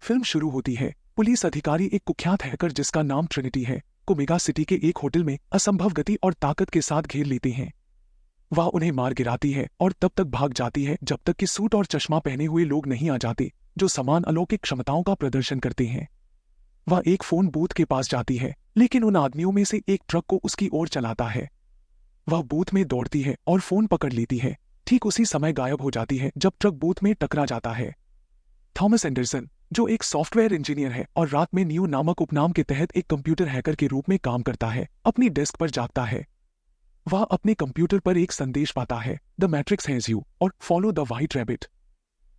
Film शुरू होती है। पुलिस अधिकारी एक कुख्यात हैकर जिसका नाम ट्रिनिटी है को मेगा सिटी के एक होटल में असंभव गति और ताकत के साथ घेर लेते हैं। वह उन्हें मार गिराती है और तब तक भाग जाती है जब तक कि सूट और चश्मा पहने हुए लोग नहीं आ जाते जो समान अलौकिक क्षमताओं का प्रदर्शन करते हैं। वह एक फोन बूथ के पास जाती है, लेकिन उन आदमियों में से एक ट्रक को उसकी ओर चलाता है। वह बूथ में दौड़ती है और फोन पकड़ लेती है। ठीक उसी समय गायब हो जाती है जब ट्रक बूथ में टकरा जाता है। थॉमस एंडरसन, जो एक सॉफ्टवेयर इंजीनियर है और रात में न्यू नामक उपनाम के तहत एक कंप्यूटर हैकर के रूप में काम करता है, अपनी डेस्क पर जागता है। वह अपने कंप्यूटर पर एक संदेश पाता है, द मैट्रिक्स हैज यू और फॉलो द व्हाइट रैबिट।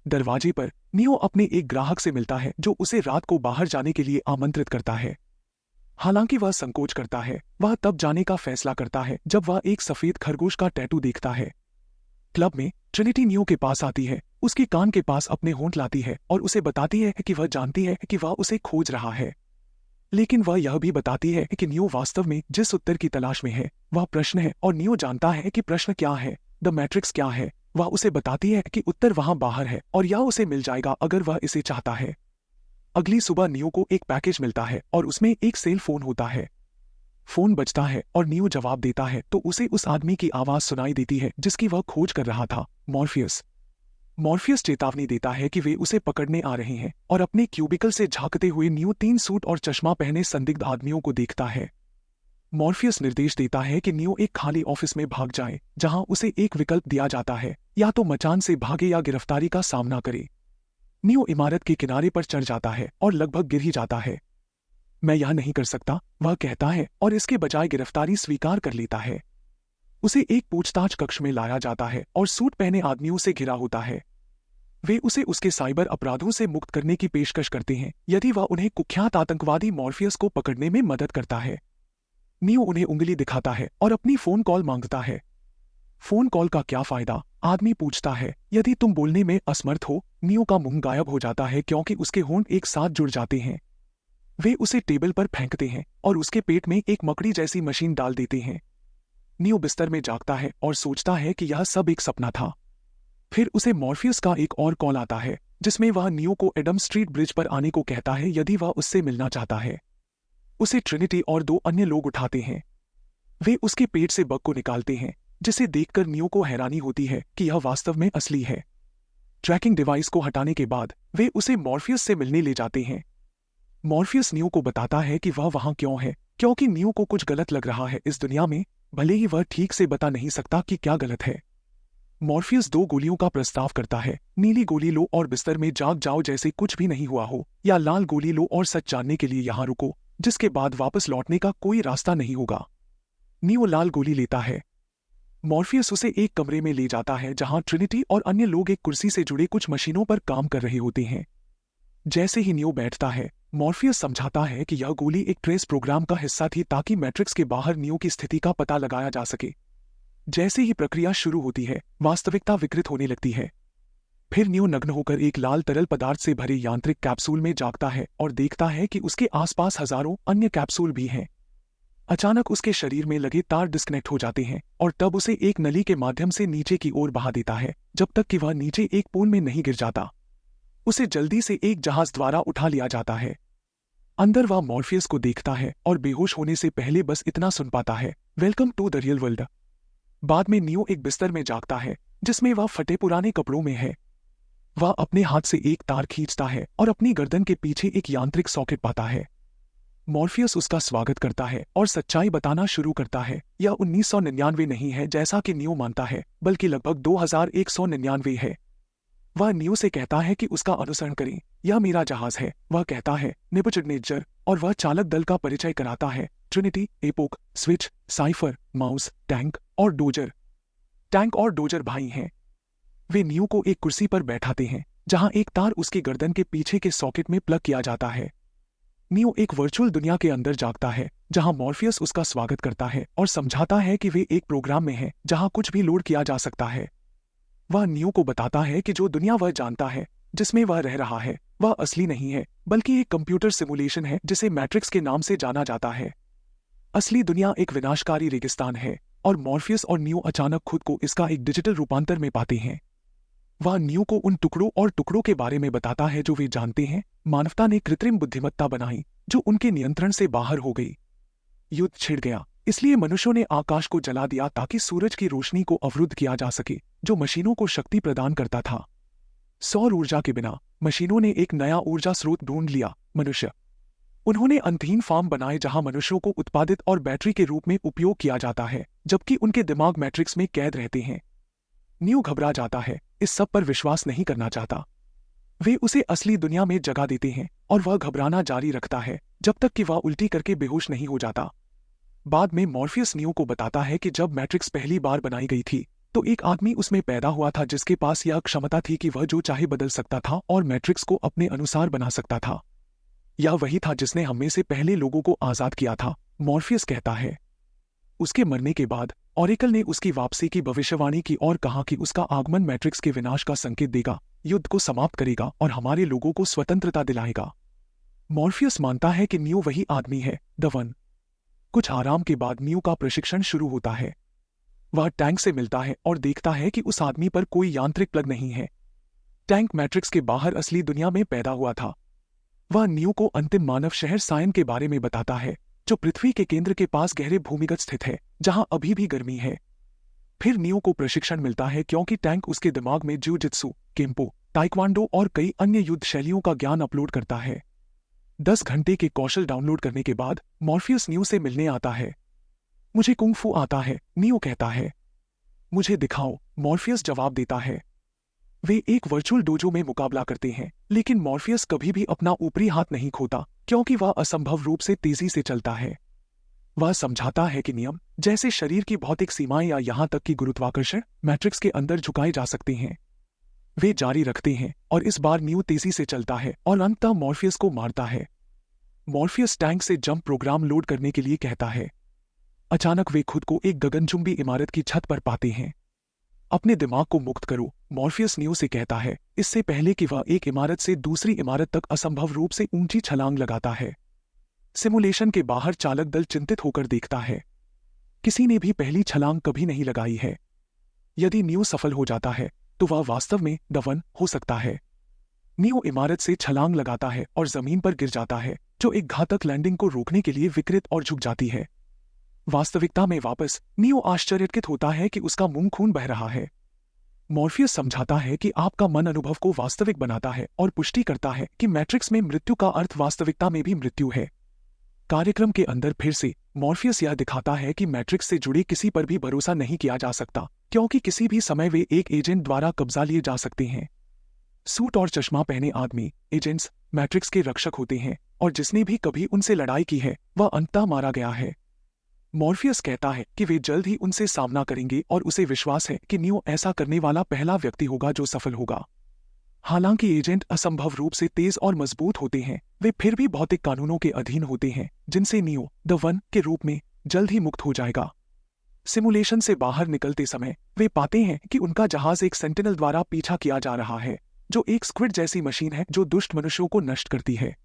दरवाजे पर नियो अपने एक ग्राहक से मिलता है जो उसे रात को बाहर जाने के लिए आमंत्रित करता है। हालांकि वह संकोच करता है, वह तब जाने का फैसला करता है जब वह एक सफेद खरगोश का टैटू देखता है। क्लब में ट्रिनिटी नियो के पास आती है, उसके कान के पास अपने होंठ लाती है और उसे बताती है कि वह जानती है कि वह उसे खोज रहा है। लेकिन वह यह भी बताती है कि नियो वास्तव में जिस उत्तर की तलाश में है वह प्रश्न है और नियो जानता है कि प्रश्न क्या है, द मैट्रिक्स क्या है। वह उसे बताती है कि उत्तर वहां बाहर है और यह उसे मिल जाएगा अगर वह इसे चाहता है। अगली सुबह नियो को एक पैकेज मिलता है और उसमें एक सेल फोन होता है। फोन बजता है और नियो जवाब देता है तो उसे उस आदमी की आवाज सुनाई देती है जिसकी वह खोज कर रहा था, मॉर्फियस। मॉर्फियस चेतावनी देता है कि वे उसे पकड़ने आ रहे हैं और अपने क्यूबिकल से झांकते हुए नियो 3 सूट और चश्मा पहने संदिग्ध आदमियों को देखता है। मॉर्फियस निर्देश देता है कि नियो एक खाली ऑफिस में भाग जाए जहां उसे एक विकल्प दिया जाता है, या तो मचान से भागे या गिरफ्तारी का सामना करे। नियो इमारत के किनारे पर चढ़ जाता है और लगभग गिर ही जाता है। मैं यह नहीं कर सकता, वह कहता है और इसके बजाय गिरफ्तारी स्वीकार कर लेता है। उसे एक पूछताछ कक्ष में लाया जाता है और सूट पहने आदमियों से घिरा होता है। वे उसे उसके साइबर अपराधों से मुक्त करने की पेशकश करते हैं यदि वह उन्हें कुख्यात आतंकवादी मॉर्फियस को पकड़ने में मदद करता है। नियो उन्हें उंगली दिखाता है और अपनी फोन कॉल मांगता है। फोन कॉल का क्या फायदा, आदमी पूछता है। यदि तुम बोलने में असमर्थ हो। नियो का मुंह गायब हो जाता है क्योंकि उसके होंठ एक साथ जुड़ जाते हैं। वे उसे टेबल पर फेंकते हैं और उसके पेट में एक मकड़ी जैसी मशीन डाल देते हैं। नियो बिस्तर में जागता है और सोचता है कि यह सब एक सपना था। फिर उसे मॉर्फियस का एक और कॉल आता है जिसमें वह नियो को एडम स्ट्रीट ब्रिज पर आने को कहता है यदि वह उससे मिलना चाहता है। उसे ट्रिनिटी और 2 अन्य लोग उठाते हैं। वे उसके पेट से बग को निकालते हैं, जिसे देखकर नियो को हैरानी होती है कि यह वास्तव में असली है। ट्रैकिंग डिवाइस को हटाने के बाद वे उसे मॉर्फियस से मिलने ले जाते हैं। मॉर्फियस नियो को बताता है कि वह वहां क्यों है, क्योंकि नियो को कुछ गलत लग रहा है इस दुनिया में, भले ही वह ठीक से बता नहीं सकता कि क्या गलत है। मॉर्फियस 2 गोलियों का प्रस्ताव करता है, नीली गोली लो और बिस्तर में जाग जाओ जैसे कुछ भी नहीं हुआ हो, या लाल गोली लो और सच जानने के लिए यहां रुको, जिसके बाद वापस लौटने का कोई रास्ता नहीं होगा। नियो लाल गोली लेता है। मॉर्फियस उसे एक कमरे में ले जाता है जहां ट्रिनिटी और अन्य लोग एक कुर्सी से जुड़े कुछ मशीनों पर काम कर रहे होते हैं। जैसे ही नियो बैठता है, मॉर्फियस समझाता है कि यह गोली एक ट्रेस प्रोग्राम का हिस्सा थी ताकि मैट्रिक्स के बाहर नियो की स्थिति का पता लगाया जा सके। जैसे ही प्रक्रिया शुरू होती है, वास्तविकता विकृत होने लगती है। फिर नियो नग्न होकर एक लाल तरल पदार्थ से भरे यांत्रिक कैप्सूल में जागता है और देखता है कि उसके आसपास हजारों अन्य कैप्सूल भी हैं। अचानक उसके शरीर में लगे तार डिस्कनेक्ट हो जाते हैं और तब उसे एक नली के माध्यम से नीचे की ओर बहा देता है जब तक कि वह नीचे एक पूल में नहीं गिर जाता। उसे जल्दी से एक जहाज द्वारा उठा लिया जाता है। अंदर वह मॉर्फियस को देखता है और बेहोश होने से पहले बस इतना सुन पाता है, welcome to the real world. बाद में नियो एक बिस्तर में जागता है जिसमें वह फटे पुराने कपड़ों में है। वह अपने हाथ से एक तार खींचता है और अपनी गर्दन के पीछे एक यांत्रिक सॉकेट पाता है। मॉर्फियस उसका स्वागत करता है और सच्चाई बताना शुरू करता है। यह 1999 नहीं है जैसा कि नियो मानता है, बल्कि लगभग 2199 है। वह नियो से कहता है कि उसका अनुसरण करें, यह मेरा जहाज है। वह कहता है नेबुचडनेस्जर और वह चालक दल का परिचय कराता है, Trinity, epoch, switch, cipher, mouse, tank और डोजर। टैंक और डोजर भाई हैं। वे नियो को एक कुर्सी पर बैठाते हैं जहां एक तार उसकी गर्दन के पीछे के सॉकेट में प्लग किया जाता है। नियो एक वर्चुअल दुनिया के अंदर जागता है जहां मॉर्फियस उसका स्वागत करता है और समझाता है कि वे एक प्रोग्राम में हैं जहां कुछ भी लोड किया जा सकता है। वह नियो को बताता है कि जो दुनिया वह जानता है, जिसमें वह रह रहा है, वह असली नहीं है, बल्कि एक कंप्यूटर सिमुलेशन है जिसे मैट्रिक्स के नाम से जाना जाता है। असली दुनिया एक विनाशकारी रेगिस्तान है और मॉर्फियस और नियो अचानक खुद को इसका एक डिजिटल रूपांतर में पाते हैं। वह नियो को उन टुकड़ों और टुकड़ों के बारे में बताता है जो वे जानते हैं, मानवता ने कृत्रिम बुद्धिमत्ता बनाई जो उनके नियंत्रण से बाहर हो गई। युद्ध छिड़ गया, इसलिए मनुष्यों ने आकाश को जला दिया ताकि सूरज की रोशनी को अवरुद्ध किया जा सके, जो मशीनों को शक्ति प्रदान करता था। सौर ऊर्जा के बिना मशीनों ने एक नया ऊर्जा स्रोत ढूंढ लिया, मनुष्य। उन्होंने अंतहीन फार्म बनाए जहां मनुष्यों को उत्पादित और बैटरी के रूप में उपयोग किया जाता है, जबकि उनके दिमाग मैट्रिक्स में कैद रहते हैं। न्यू घबरा जाता है, इस सब पर विश्वास नहीं करना चाहता। वे उसे असली दुनिया में जगा देते हैं और वह घबराना जारी रखता है जब तक कि वह उल्टी करके बेहोश नहीं हो जाता। बाद में मॉर्फियस न्यू को बताता है कि जब मैट्रिक्स पहली बार बनाई गई थी तो एक आदमी उसमें पैदा हुआ था जिसके पास यह क्षमता थी कि वह जो चाहे बदल सकता था और मैट्रिक्स को अपने अनुसार बना सकता था। यह वही था जिसने हम में से पहले लोगों को आजाद किया था, मॉर्फियस कहता है। उसके मरने के बाद ऑरेकल ने उसकी वापसी की भविष्यवाणी की और कहा कि उसका आगमन मैट्रिक्स के विनाश का संकेत देगा, युद्ध को समाप्त करेगा और हमारे लोगों को स्वतंत्रता दिलाएगा। मॉर्फियस मानता है कि न्यू वही आदमी है, द वन। कुछ आराम के बाद न्यू का प्रशिक्षण शुरू होता है। वह टैंक से मिलता है और देखता है कि उस आदमी पर कोई यांत्रिक प्लग नहीं है। टैंक मैट्रिक्स के बाहर असली दुनिया में पैदा हुआ था। वह न्यू को अंतिम मानव शहर सायन के बारे में बताता है, जो पृथ्वी के केंद्र के पास गहरे भूमिगत स्थित है, जहां अभी भी गर्मी है। फिर न्यू को प्रशिक्षण मिलता है क्योंकि टैंक उसके दिमाग में जिउ-जित्सु, केम्पो, ताइक्वांडो और कई अन्य युद्ध शैलियों का ज्ञान अपलोड करता है। 10 घंटे के कौशल डाउनलोड करने के बाद मॉर्फियस न्यू से मिलने आता है। मुझे कुंग फू आता है, न्यू कहता है। मुझे दिखाओ, मॉर्फियस जवाब देता है। वे एक वर्चुअल डोजो में मुकाबला करते हैं, लेकिन मॉर्फियस कभी भी अपना ऊपरी हाथ नहीं खोता क्योंकि वह असंभव रूप से तेजी से चलता है। वह समझाता है कि नियम, जैसे शरीर की भौतिक सीमाएं या यहां तक कि गुरुत्वाकर्षण, मैट्रिक्स के अंदर झुकाए जा सकते हैं। वे जारी रखते हैं और इस बार न्यू तेजी से चलता है और अंततः मॉर्फियस को मारता है। मॉर्फियस टैंक से जंप प्रोग्राम लोड करने के लिए कहता है। अचानक वे खुद को एक गगनचुंबी इमारत की छत पर पाते हैं। अपने दिमाग को मुक्त करो, मॉर्फियस न्यू से कहता है, इससे पहले कि वह एक इमारत से दूसरी इमारत तक असंभव रूप से ऊंची छलांग लगाता है। सिमुलेशन के बाहर चालक दल चिंतित होकर देखता है। किसी ने भी पहली छलांग कभी नहीं लगाई है। यदि न्यू सफल हो जाता है तो वह वास्तव में द वन हो सकता है। न्यू इमारत से छलांग लगाता है और जमीन पर गिर जाता है, जो एक घातक लैंडिंग को रोकने के लिए विकृत और झुक जाती है। वास्तविकता में वापस न्यू आश्चर्यचकित होता है कि उसका मुंह खून बह रहा है। मॉर्फियस समझाता है कि आपका मन अनुभव को वास्तविक बनाता है और पुष्टि करता है कि मैट्रिक्स में मृत्यु का अर्थ वास्तविकता में भी मृत्यु है। कार्यक्रम के अंदर फिर से मॉर्फियस यह दिखाता है कि मैट्रिक्स से जुड़े किसी पर भी भरोसा नहीं किया जा सकता, क्योंकि किसी भी समय वे एक एजेंट द्वारा कब्जा लिए जा सकते हैं। सूट और चश्मा पहने आदमी, एजेंट्स, मैट्रिक्स के रक्षक होते हैं और जिसने भी कभी उनसे लड़ाई की है वह अंततः मारा गया है। मॉर्फियस कहता है कि वे जल्द ही उनसे सामना करेंगे और उसे विश्वास है कि न्यू ऐसा करने वाला पहला व्यक्ति होगा जो सफल होगा। हालांकि एजेंट असंभव रूप से तेज और मजबूत होते हैं, वे फिर भी भौतिक कानूनों के अधीन होते हैं, जिनसे न्यू द वन के रूप में जल्द ही मुक्त हो जाएगा। सिमुलेशन से बाहर निकलते समय वे पाते हैं कि उनका जहाज एक सेंटिनल द्वारा पीछा किया जा रहा है, जो एक स्क्विड जैसी मशीन है जो दुष्ट मनुष्यों को नष्ट करती है।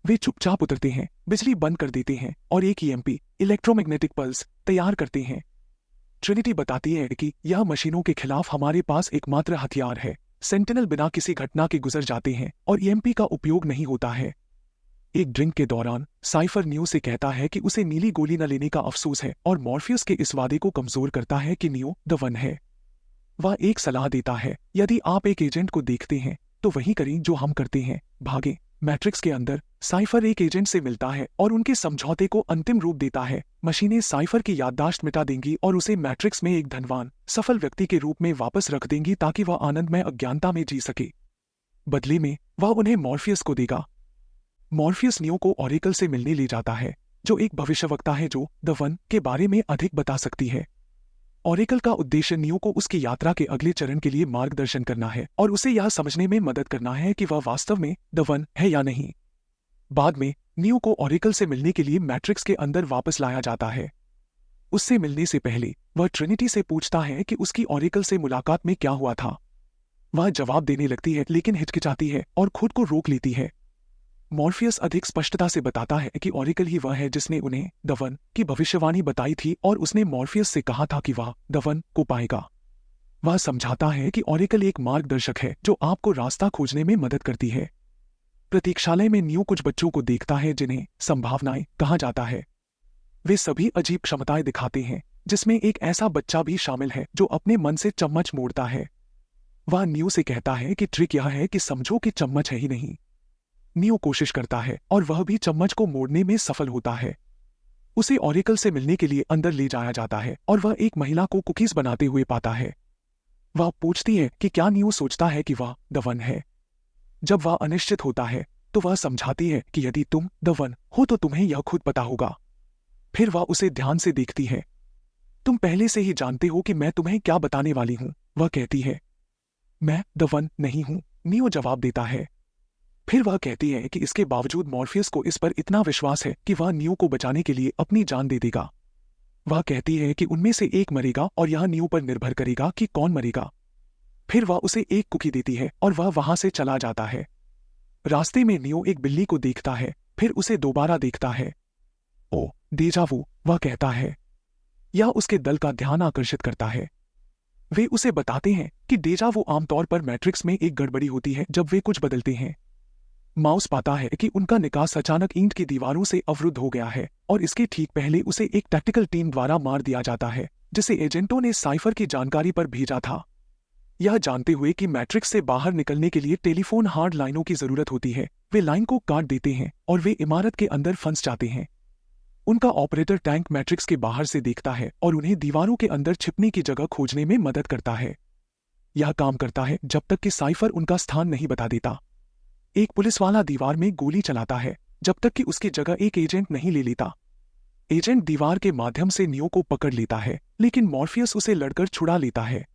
वे चुपचाप उतरते हैं, बिजली बंद कर देते हैं और एक ईएमपी इलेक्ट्रोमैग्नेटिक पल्स तैयार करते हैं। ट्रिनिटी बताती है कि यह मशीनों के खिलाफ हमारे पास एकमात्र हथियार है। सेंटिनल बिना किसी घटना के गुजर जाते हैं और ईएमपी का उपयोग नहीं होता है। एक ड्रिंक के दौरान साइफर न्यू से कहता है कि उसे नीली गोली न लेने का अफसोस है और मॉर्फियस के इस वादे को कमजोर करता है कि न्यू द वन है। वह एक सलाह देता है, यदि आप एक एजेंट को देखते हैं तो वही करें जो हम करते हैं, भागें। मैट्रिक्स के अंदर साइफर एक एजेंट से मिलता है और उनके समझौते को अंतिम रूप देता है। मशीनें साइफर की याददाश्त मिटा देंगी और उसे मैट्रिक्स में एक धनवान, सफल व्यक्ति के रूप में वापस रख देंगी ताकि वह आनंदमय अज्ञानता में जी सके। बदले में वह उन्हें मॉर्फियस को देगा। मॉर्फियस न्यू को ऑरेकल से मिलने ले जाता है, जो एक भविष्यवक्ता है जो द वन के बारे में अधिक बता सकती है। ऑरेकल का उद्देश्य न्यू को उसकी यात्रा के अगले चरण के लिए मार्गदर्शन करना है और उसे यह समझने में मदद करना है कि वह वास्तव में द वन है या नहीं। बाद में न्यू को ऑरेकल से मिलने के लिए मैट्रिक्स के अंदर वापस लाया जाता है। उससे मिलने से पहले वह ट्रिनिटी से पूछता है कि उसकी ऑरेकल से मुलाकात में क्या हुआ था। वह जवाब देने लगती है लेकिन हिचकिचाती है और खुद को रोक लेती है। मॉर्फियस अधिक स्पष्टता से बताता है कि ऑरेकल ही वह है जिसने उन्हें द वन की भविष्यवाणी बताई थी और उसने मॉर्फियस से कहा था कि वह द वन को पाएगा। वह समझाता है कि ऑरेकल एक मार्गदर्शक है जो आपको रास्ता खोजने में मदद करती है। प्रतीक्षालय में नियो कुछ बच्चों को देखता है जिन्हें संभावनाएं कहा जाता है। वे सभी अजीब क्षमताएं दिखाते हैं, जिसमें एक ऐसा बच्चा भी शामिल है जो अपने मन से चम्मच मोड़ता है। वह नियो से कहता है कि ट्रिक यह है कि समझो कि चम्मच है ही नहीं। नियो कोशिश करता है और वह भी चम्मच को मोड़ने में सफल होता है। उसे ऑरेकल से मिलने के लिए अंदर ले जाया जाता है और वह एक महिला को कुकीज बनाते हुए पाता है। वह पूछती है कि क्या नियो सोचता है कि वह द वन है। जब वह अनिश्चित होता है तो वह समझाती है कि यदि तुम द वन हो तो तुम्हें यह खुद पता होगा। फिर वह उसे ध्यान से देखती है। तुम पहले से ही जानते हो कि मैं तुम्हें क्या बताने वाली हूं, वह कहती है। मैं द वन नहीं हूं, नियो जवाब देता है। फिर वह कहती है कि इसके बावजूद मॉर्फियस को इस पर इतना विश्वास है कि वह नियो को बचाने के लिए अपनी जान दे देगा। वह कहती है कि उनमें से एक मरेगा और यह नियो पर निर्भर करेगा कि कौन मरेगा। फिर वह उसे एक कुकी देती है और वह वहां से चला जाता है। रास्ते में नियो एक बिल्ली को देखता है, फिर उसे दोबारा देखता है। ओ डेजा वू, वह कहता है। यह उसके दल का ध्यान आकर्षित करता है। वे उसे बताते हैं कि डेजा वू आमतौर पर मैट्रिक्स में एक गड़बड़ी होती है जब वे कुछ बदलते हैं। माउस पाता है कि उनका निकास अचानक ईंट की दीवारों से अवरुद्ध हो गया है और इसके ठीक पहले उसे एक टैक्टिकल टीम द्वारा मार दिया जाता है जिसे एजेंटों ने साइफर की जानकारी पर भेजा था। यह जानते हुए कि मैट्रिक्स से बाहर निकलने के लिए टेलीफोन हार्ड लाइनों की जरूरत होती है, वे लाइन को काट देते हैं और वे इमारत के अंदर फंस जाते हैं। उनका ऑपरेटर टैंक मैट्रिक्स के बाहर से देखता है और उन्हें दीवारों के अंदर छिपने की जगह खोजने में मदद करता है। यह काम करता है जब तक कि साइफर उनका स्थान नहीं बता देता। एक पुलिस वाला दीवार में गोली चलाता है जब तक कि उसकी जगह एक एजेंट नहीं ले लेता। एजेंट दीवार के माध्यम से नियो को पकड़ लेता है, लेकिन मॉर्फियस उसे लड़कर छुड़ा लेता है।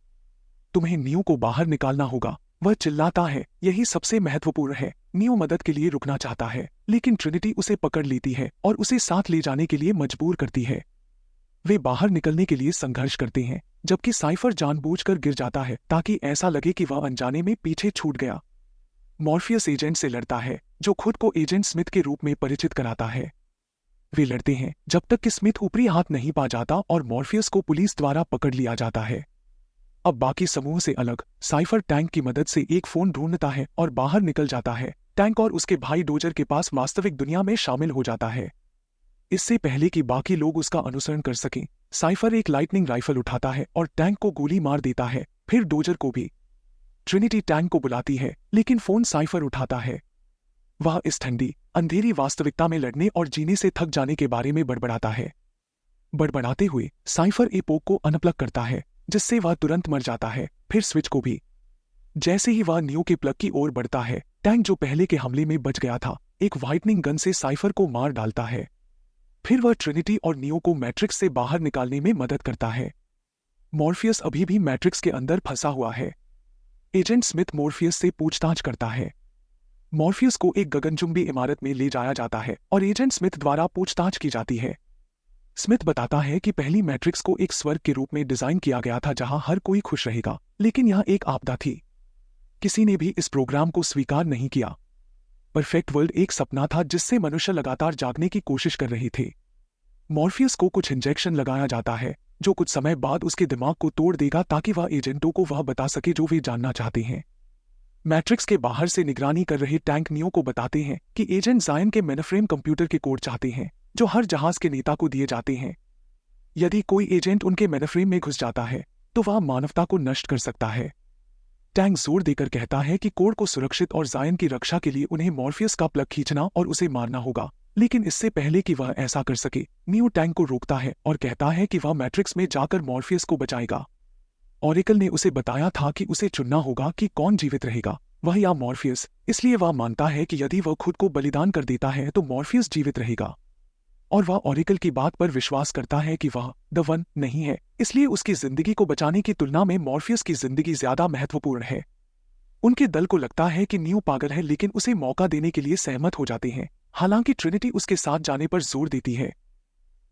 तुम्हें नियो को बाहर निकालना होगा, वह चिल्लाता है। यही सबसे महत्वपूर्ण है। नियो मदद के लिए रुकना चाहता है, लेकिन ट्रिनिटी उसे पकड़ लेती है और उसे साथ ले जाने के लिए मजबूर करती है। वे बाहर निकलने के लिए संघर्ष करते हैं, जबकि साइफर जानबूझकर गिर जाता है ताकि ऐसा लगे कि वह अनजाने में पीछे छूट गया। मॉर्फियस एजेंट से लड़ता है, जो खुद को एजेंट स्मिथ के रूप में परिचित कराता है। वे लड़ते हैं जब तक कि स्मिथ ऊपरी हाथ नहीं पा जाता और मॉर्फियस को पुलिस द्वारा पकड़ लिया जाता है। अब बाकी समूह से अलग साइफर टैंक की मदद से एक फोन ढूंढता है और बाहर निकल जाता है। टैंक और उसके भाई डोजर के पास वास्तविक दुनिया में शामिल हो जाता है। इससे पहले कि बाकी लोग उसका अनुसरण कर सकें, साइफर एक लाइटनिंग राइफल उठाता है और टैंक को गोली मार देता है, फिर डोजर को भी। ट्रिनिटी टैंक को बुलाती है, लेकिन फोन साइफर उठाता है। वह इस ठंडी अंधेरी वास्तविकता में लड़ने और जीने से थक जाने के बारे में बड़बड़ाता है। बड़बड़ाते हुए साइफर एपोक को अनप्लग करता है, जिससे वह तुरंत मर जाता है, फिर स्विच को भी। जैसे ही वह नियो के प्लग की ओर बढ़ता है, टैंक जो पहले के हमले में बच गया था, एक व्हाइटनिंग गन से साइफर को मार डालता है। फिर वह ट्रिनिटी और नियो को मैट्रिक्स से बाहर निकालने में मदद करता है। मॉर्फियस अभी भी मैट्रिक्स के अंदर फंसा हुआ है। एजेंट स्मिथ मॉर्फियस से पूछताछ करता है। मॉर्फियस को एक गगनचुंबी इमारत में ले जाया जाता है और एजेंट स्मिथ द्वारा पूछताछ की जाती है। स्मिथ बताता है कि पहली मैट्रिक्स को एक स्वर्ग के रूप में डिजाइन किया गया था जहां हर कोई खुश रहेगा, लेकिन यह एक आपदा थी। किसी ने भी इस प्रोग्राम को स्वीकार नहीं किया। परफेक्ट वर्ल्ड एक सपना था जिससे मनुष्य लगातार जागने की कोशिश कर रहे थे। मॉर्फियस को कुछ इंजेक्शन लगाया जाता है जो कुछ समय बाद उसके दिमाग को तोड़ देगा ताकि वह एजेंटों को वह बता सके जो वे जानना चाहते हैं। मैट्रिक्स के बाहर से निगरानी कर रहे टैंक नियो को बताते हैं कि एजेंट जायन के मेनफ्रेम कंप्यूटर के कोड चाहते हैं जो हर जहाज के नेता को दिए जाते हैं। यदि कोई एजेंट उनके मेनफ्रेम में घुस जाता है तो वह मानवता को नष्ट कर सकता है। टैंक जोर देकर कहता है कि कोड को सुरक्षित और जायन की रक्षा के लिए उन्हें मॉर्फियस का प्लग खींचना और उसे मारना होगा, लेकिन इससे पहले कि वह ऐसा कर सके, नियो टैंक को रोकता है और कहता है कि वह मैट्रिक्स में जाकर मॉर्फियस को बचाएगा। ऑरेकल ने उसे बताया था कि उसे चुनना होगा कि कौन जीवित रहेगा, वह या मॉर्फियस, इसलिए वह मानता है कि यदि वह खुद को बलिदान कर देता है तो मॉर्फियस जीवित रहेगा। और वह ऑरेकल की बात पर विश्वास करता है कि वह द वन नहीं है, इसलिए उसकी जिंदगी को बचाने की तुलना में मॉर्फियस की जिंदगी ज्यादा महत्वपूर्ण है। उनके दल को लगता है कि नियो पागल है, लेकिन उसे मौका देने के लिए सहमत हो जाते हैं, हालांकि ट्रिनिटी उसके साथ जाने पर जोर देती है।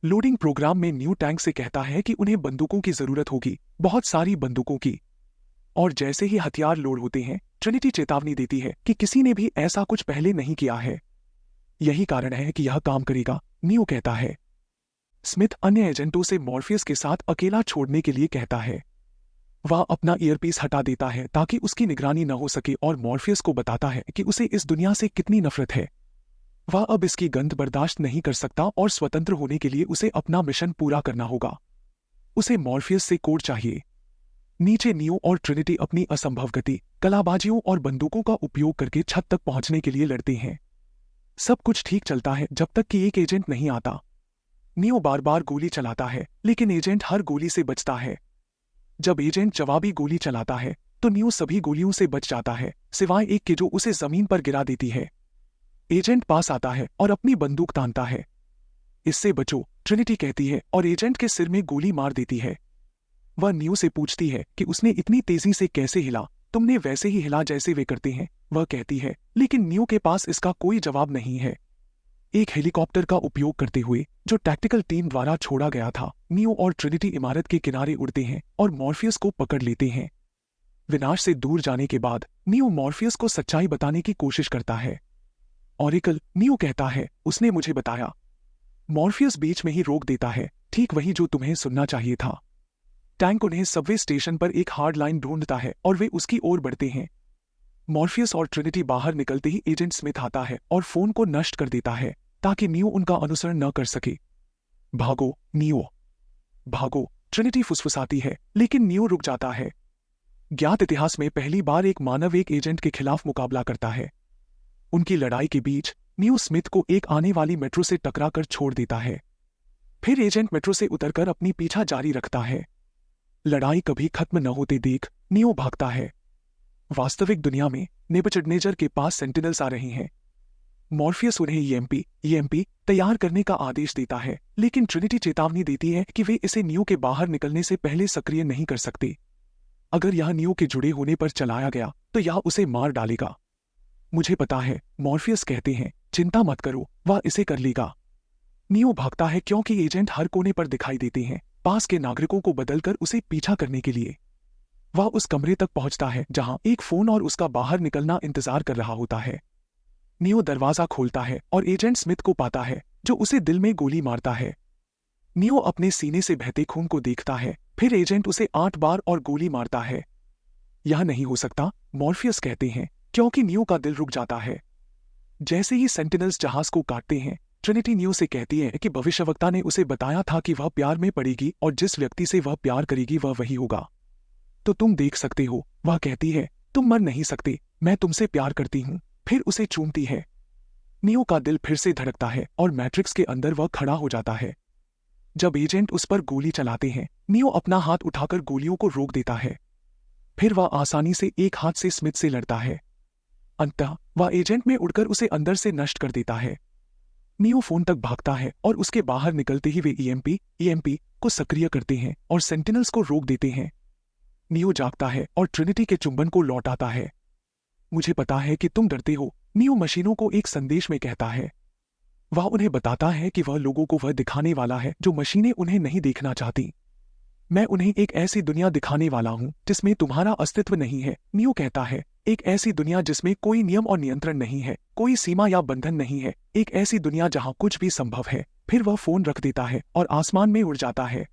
लोडिंग प्रोग्राम में नियो टैंक से कहता है कि उन्हें बंदूकों की जरूरत होगी, बहुत सारी बंदूकों की। और जैसे ही हथियार लोड होते हैं, ट्रिनिटी चेतावनी देती है कि किसी ने भी ऐसा कुछ पहले नहीं किया है। यही कारण है कि यह काम करेगा, नियो कहता है। स्मिथ अन्य एजेंटों से मॉर्फियस के साथ अकेला छोड़ने के लिए कहता है। वह अपना ईयरपीस हटा देता है ताकि उसकी निगरानी न हो सके और मॉर्फियस को बताता है कि उसे इस दुनिया से कितनी नफरत है। वह अब इसकी गंध बर्दाश्त नहीं कर सकता और स्वतंत्र होने के लिए उसे अपना मिशन पूरा करना होगा। उसे मॉर्फियस से कोड चाहिए। नीचे नियो और ट्रिनिटी अपनी असंभव गति, कलाबाजियों और बंदूकों का उपयोग करके छत तक पहुंचने के लिए लड़ते हैं। सब कुछ ठीक चलता है जब तक कि एक एजेंट नहीं आता। नियो बार बार गोली चलाता है लेकिन एजेंट हर गोली से बचता है। जब एजेंट जवाबी गोली चलाता है तो नियो सभी गोलियों से बच जाता है सिवाय एक के जो उसे जमीन पर गिरा देती है। एजेंट पास आता है और अपनी बंदूक तानता है। इससे बचो, ट्रिनिटी कहती है और एजेंट के सिर में गोली मार देती है। वह नियो से पूछती है कि उसने इतनी तेजी से कैसे हिला। तुमने वैसे ही हिला जैसे वे करते हैं, वह कहती है, लेकिन नियो के पास इसका कोई जवाब नहीं है। एक हेलीकॉप्टर का उपयोग करते हुए जो टैक्टिकल टीम द्वारा छोड़ा गया था, नियो और ट्रिनिटी इमारत के किनारे उड़ते हैं और मॉर्फियस को पकड़ लेते हैं। विनाश से दूर जाने के बाद नियो मॉर्फियस को सच्चाई बताने की कोशिश करता है। ऑरिकल, नियो कहता है, उसने मुझे बताया। मॉर्फियस बीच में ही रोक देता है, ठीक वही जो तुम्हें सुनना चाहिए था। टैंक उन्हें सबवे स्टेशन पर एक हार्ड लाइन ढूंढता है और वे उसकी ओर बढ़ते हैं। मॉर्फियस और ट्रिनिटी बाहर निकलते ही एजेंट स्मिथ आता है और फोन को नष्ट कर देता है ताकि नियो उनका अनुसरण न कर सके। भागो नियो, भागो, ट्रिनिटी फुसफुसाती है लेकिन नियो रुक जाता है। ज्ञात इतिहास में पहली बार एक मानव एक एजेंट के खिलाफ मुकाबला करता है। उनकी लड़ाई के बीच नियो स्मिथ को एक आने वाली मेट्रो से टकराकर छोड़ देता है। फिर एजेंट मेट्रो से उतरकर अपनी पीछा जारी रखता है। लड़ाई कभी खत्म न होते देख नियो भागता है। वास्तविक दुनिया में नेबुचडनेजर के पास सेंटिनल्स आ रही हैं। मॉर्फियस उन्हें ईएमपी तैयार करने का आदेश देता है लेकिन ट्रिनिटी चेतावनी देती है कि वे इसे नियो के बाहर निकलने से पहले सक्रिय नहीं कर सकते। अगर यह नियो के जुड़े होने पर चलाया गया तो यह उसे मार डालेगा। मुझे पता है, मॉर्फियस कहते हैं, चिंता मत करो, वह इसे कर लेगा। नियो भागता है क्योंकि एजेंट हर कोने पर दिखाई देते हैं, पास के नागरिकों को बदलकर उसे पीछा करने के लिए। वह उस कमरे तक पहुंचता है जहां एक फोन और उसका बाहर निकलना इंतजार कर रहा होता है। नियो दरवाजा खोलता है और एजेंट स्मिथ को पाता है जो उसे दिल में गोली मारता है। नियो अपने सीने से बहते खून को देखता है, फिर एजेंट उसे 8 बार और गोली मारता है। यह नहीं हो सकता, मॉर्फियस कहते हैं, क्योंकि नियो का दिल रुक जाता है। जैसे ही सेंटिनल्स जहाज को काटते हैं, ट्रिनिटी नियो से कहती है कि भविष्यवक्ता ने उसे बताया था कि वह प्यार में पड़ेगी और जिस व्यक्ति से वह प्यार करेगी वह वही होगा। तो तुम देख सकते हो, वह कहती है, तुम मर नहीं सकते, मैं तुमसे प्यार करती हूं। फिर उसे चूमती है। नियो का दिल फिर से धड़कता है और मैट्रिक्स के अंदर वह खड़ा हो जाता है। जब एजेंट उस पर गोली चलाते हैं, नियो अपना हाथ उठाकर गोलियों को रोक देता है। फिर वह आसानी से एक हाथ से स्मिथ से लड़ता है। अंततः वह एजेंट में उड़कर उसे अंदर से नष्ट कर देता है। नियो फोन तक भागता है और उसके बाहर निकलते ही वे ईएमपी को सक्रिय करते हैं और सेंटिनल्स को रोक देते हैं। नियो जागता है और ट्रिनिटी के चुंबन को लौटाता है। मुझे पता है कि तुम डरते हो, नियो मशीनों को एक संदेश में कहता है। वह उन्हें बताता है कि वह लोगों को वह दिखाने वाला है जो मशीनें उन्हें नहीं देखना चाहती। मैं उन्हें एक ऐसी दुनिया दिखाने वाला हूं जिसमें तुम्हारा अस्तित्व नहीं है, नियो कहता है। एक ऐसी दुनिया जिसमें कोई नियम और नियंत्रण नहीं है, कोई सीमा या बंधन नहीं है, एक ऐसी दुनिया जहां कुछ भी संभव है। फिर वह फोन रख देता है और आसमान में उड़ जाता है।